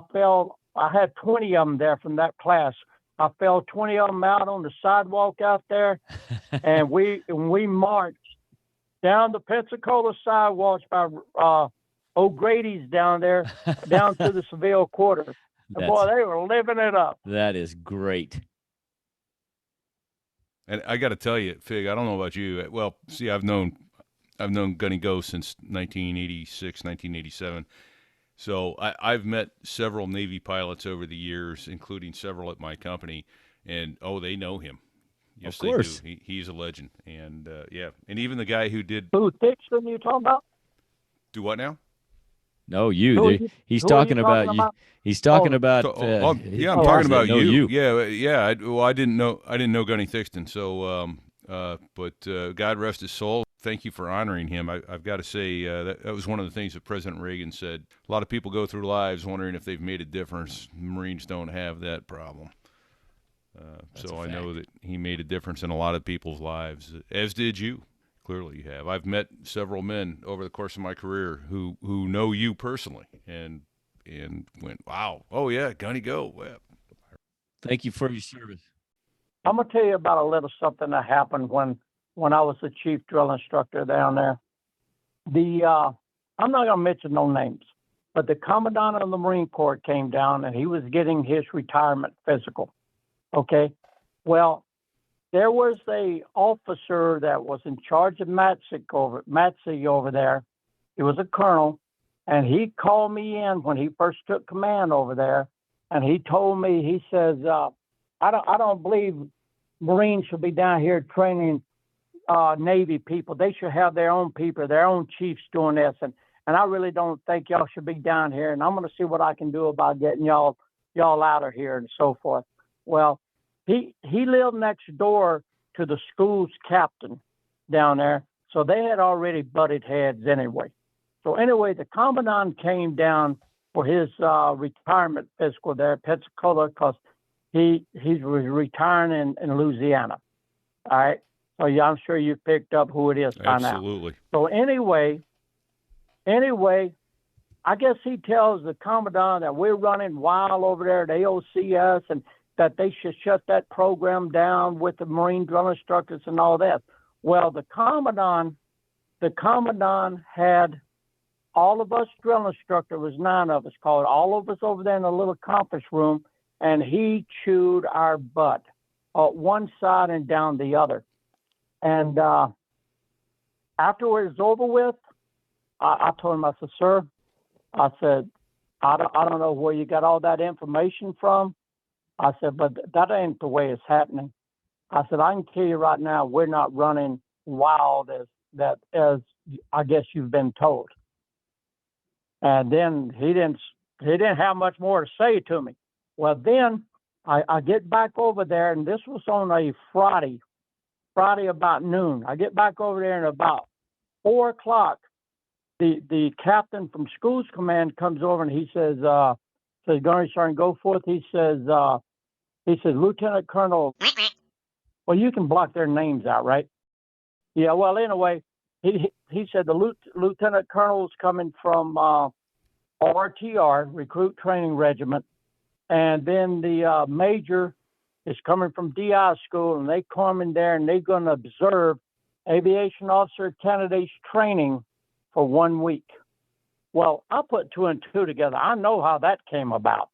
had 20 of them there from that class. I fell 20 of them out on the sidewalk out there, and we marched down the Pensacola sidewalks by O'Grady's down there, down to the Seville Quarter. And boy, they were living it up. That is great. And I got to tell you, Fig, I don't know about you. Well, see, I've known Gunny-Go since 1986, 1987. So I've met several Navy pilots over the years, including several at my company, and they know him. Yes, of course. They do. He's a legend, and and even the guy who did. Who Dixon you talking about? Do what now? No, he's talking about you. He's talking about. I'm talking about you. Yeah. I didn't know Gunny Thixton. So, but God rest his soul. Thank you for honoring him. I've got to say that was one of the things that President Reagan said. A lot of people go through lives wondering if they've made a difference. Marines don't have that problem. So I know that he made a difference in a lot of people's lives, as did you. Clearly you have. I've met several men over the course of my career who know you personally and went, wow, oh yeah, Gunny-Go. Well, thank you for your service. I'm going to tell you about a little something that happened when I was the chief drill instructor down there. I'm not going to mention no names, but the commandant of the Marine Corps came down and he was getting his retirement physical. Okay. Well, there was a officer that was in charge of MATSE over there. He was a colonel, and he called me in when he first took command over there, and he told me, he says, I don't believe Marines should be down here training Navy people. They should have their own people, their own chiefs doing this, and I really don't think y'all should be down here, and I'm going to see what I can do about getting y'all out of here and so forth. Well, he lived next door to the school's captain down there, so they had already butted heads anyway. So anyway, the commandant came down for his retirement physical there at Pensacola because he was retiring in Louisiana. All right, so yeah, I'm sure you picked up who it is by now. Absolutely. So anyway, I guess he tells the commandant that we're running wild over there at AOCS and that they should shut that program down with the Marine drill instructors and all that. Well, the commandant had all of us drill instructor, was 9 of us, called all of us over there in a little conference room, and he chewed our butt, one side and down the other. And after it was over with, I told him, I said, sir, I said, I don't know where you got all that information from. I said, but that ain't the way it's happening. I said, I can tell you right now, we're not running wild as I guess you've been told. And then he didn't have much more to say to me. Well, then I get back over there, and this was on a Friday about noon. I get back over there, and about 4 o'clock, the captain from Schools Command comes over, and he says, says, Gunnery Sergeant, go forth. He says, Lieutenant Colonel. Well, you can block their names out, right? Yeah. Well, anyway, he said the Lieutenant Colonel's coming from RTR, Recruit Training Regiment, and then the major is coming from DI school, and they come in there and they're going to observe aviation officer candidates training for 1 week. Well, I put 2 and 2 together. I know how that came about,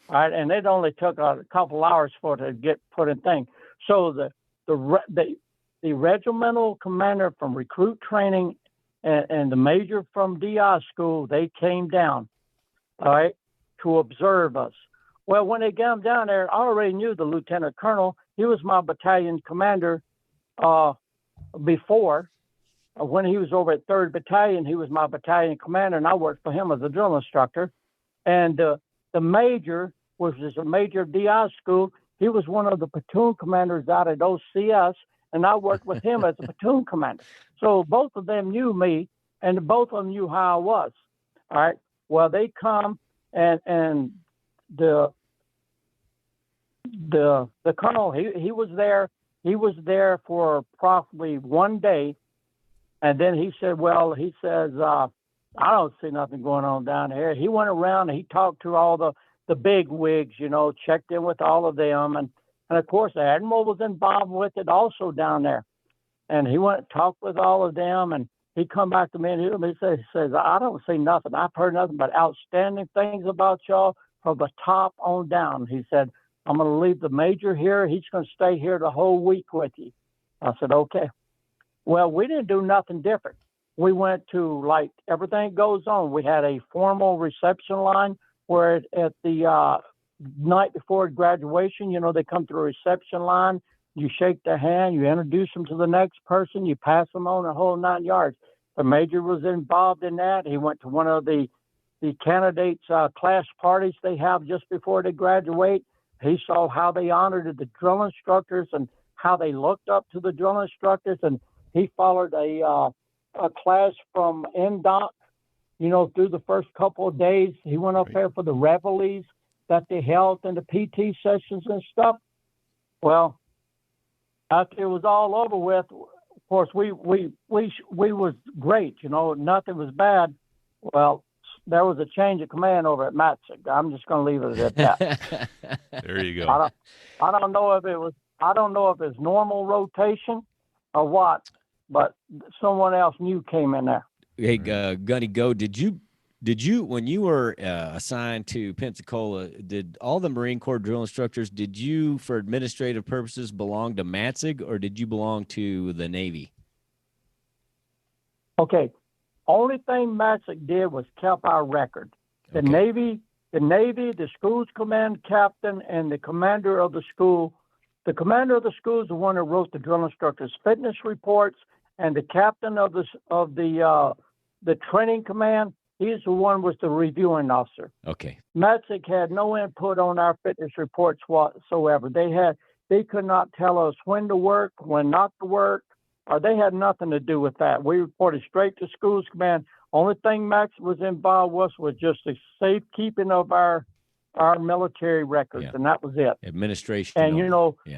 all right? And it only took a couple hours for it to get put in thing. So the regimental commander from recruit training and the major from DI school, they came down, all right, to observe us. Well, when they got down there, I already knew the lieutenant colonel. He was my battalion commander before. When he was over at 3rd Battalion, he was my battalion commander, and I worked for him as a drill instructor. And the major was just a major of DI school. He was one of the platoon commanders out at OCS, and I worked with him as a platoon commander. So both of them knew me, and both of them knew how I was. All right. Well, they come, and the colonel, he was there. He was there for probably 1 day. And then he said, I don't see nothing going on down here. He went around and he talked to all the big wigs, checked in with all of them. And of course, the Admiral was involved with it also down there. And he went and talked with all of them. And he come back to me and he says, I don't see nothing. I've heard nothing but outstanding things about y'all from the top on down. He said, I'm going to leave the major here. He's going to stay here the whole week with you. I said, okay. Well, we didn't do nothing different. We went to, like, everything goes on. We had a formal reception line where at the night before graduation, they come to the reception line. You shake their hand. You introduce them to the next person. You pass them on the whole 9 yards. The major was involved in that. He went to one of the candidates' class parties they have just before they graduate. He saw how they honored the drill instructors and how they looked up to the drill instructors, and he followed a class from NDOC, through the first couple of days. He went up there for the reveilles that they held and the PT sessions and stuff. Well, after it was all over with, of course, we was great. Nothing was bad. Well, there was a change of command over at Matzig. I'm just going to leave it at that. There you go. I don't know if it's normal rotation or what, but someone else new came in there. Hey, Gunny-Go, did you when you were assigned to Pensacola, did all the Marine Corps drill instructors, did you, for administrative purposes, belong to Matzig, or did you belong to the Navy? Okay. Only thing Matzig did was kept our record. The Navy, the school's command captain, and the commander of the school. The commander of the school is the one that wrote the drill instructors' fitness reports, and the captain of the training command, he's the one was the reviewing officer. Okay. Matzig had no input on our fitness reports whatsoever. They could not tell us when to work, when not to work, or they had nothing to do with that. We reported straight to school's command. Only thing Max was involved was just the safekeeping of our military records, and that was it. Administration. And,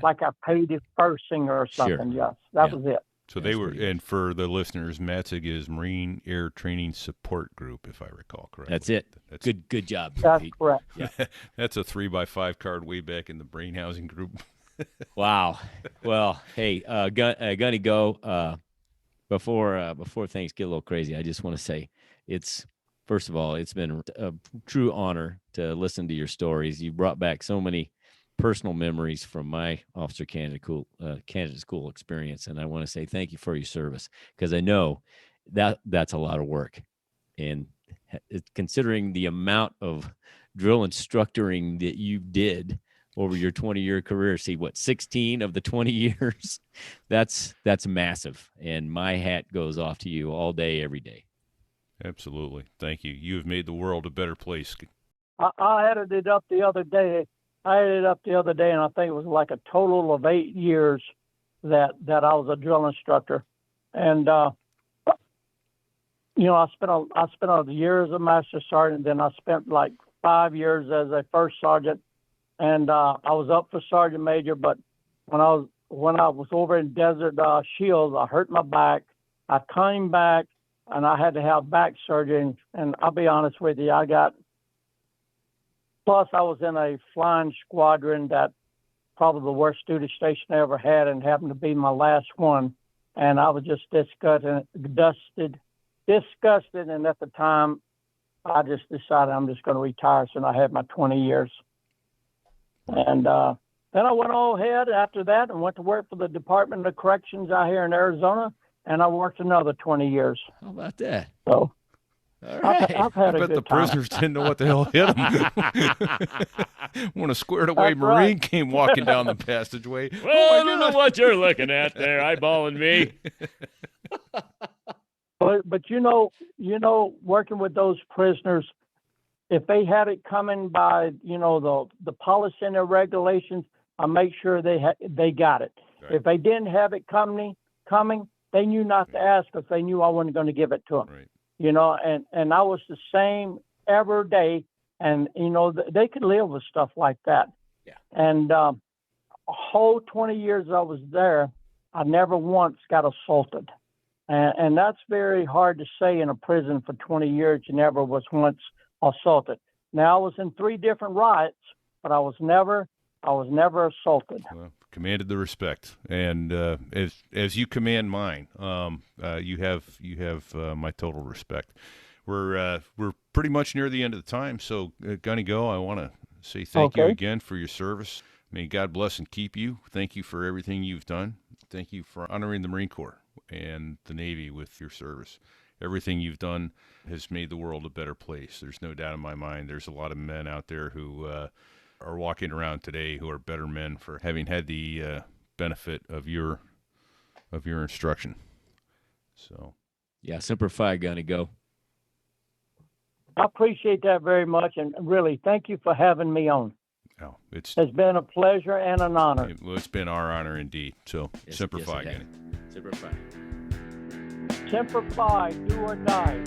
like a paid first or something, yes. That was it. So they were, and for the listeners, Matzig is Marine Air Training Support Group, if I recall correctly. That's it. Good job. That's Pete. correct. Yeah. That's a 3x5 card way back in the brain housing group. Wow. Well, hey, Gunny-Go, before things get a little crazy, I just want to say first of all, it's been a true honor to listen to your stories. You brought back so many personal memories from my officer candidate school experience, and I want to say thank you for your service, because I know that's a lot of work, and considering the amount of drill instructoring that you did over your 20-year career, 16 of the 20 years, that's massive, and my hat goes off to you all day, every day. Absolutely. Thank you. You have made the world a better place. I added it up the other day. And I think it was like a total of 8 years that I was a drill instructor. And, I spent a year as a master sergeant, then I spent like 5 years as a first sergeant, and I was up for sergeant major. But when I was over in Desert Shields, I hurt my back. I came back, and I had to have back surgery. And I'll be honest with you, plus I was in a flying squadron that probably the worst duty station I ever had, and happened to be my last one. And I was just disgusted. And at the time, I just decided I'm just going to retire. So I had my 20 years. And then I went all ahead after that and went to work for the Department of Corrections out here in Arizona. And I worked another 20 years. How about that? So All right. I've had I a bet good the time. prisoners didn't know what the hell hit them. When a squared away That's Marine right. came walking down the passageway. Well, I oh, don't know what you're looking at there, eyeballing me. But you know, working with those prisoners, if they had it coming by, the policy and the regulations, I make sure they got it. Right. If they didn't have it coming, they knew not to ask if they knew I wasn't going to give it to them. Right. And I was the same every day, and they could live with stuff like that. Yeah. And a whole 20 years I was there, I never once got assaulted. And that's very hard to say in a prison for 20 years. You never was once assaulted. Now I was in 3 different riots, but I was never assaulted. Well, commanded the respect, and as you command mine, you have my total respect. We're pretty much near the end of the time, so Gunny-Go, I want to say thank you again for your service. May God bless and keep you. Thank you for everything you've done. Thank you for honoring the Marine Corps and the Navy with your service. Everything you've done has made the world a better place. There's no doubt in my mind. There's a lot of men out there who are walking around today who are better men for having had the benefit of your instruction. So, Yeah, Semper Fi, Gunny-Go. I appreciate that very much, and really thank you for having me on. oh, It's been a pleasure and an honor. it's been our honor indeed. So, Yes, Semper yes, Fi, it has. Gunny. Semper Fi. Semper Fi, do or die.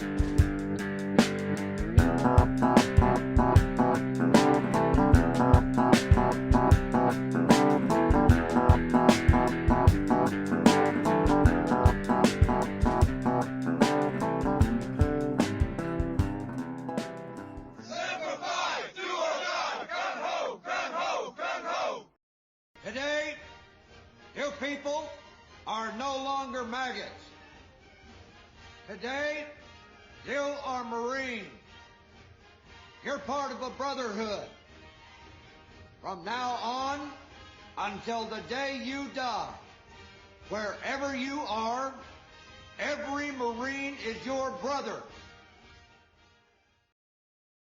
Semper Fi, do or die. Gun ho, gun ho, gun ho. Today, you people are no longer maggots. Today, you are Marines. You're part of a brotherhood. From now on, until the day you die, wherever you are, every Marine is your brother.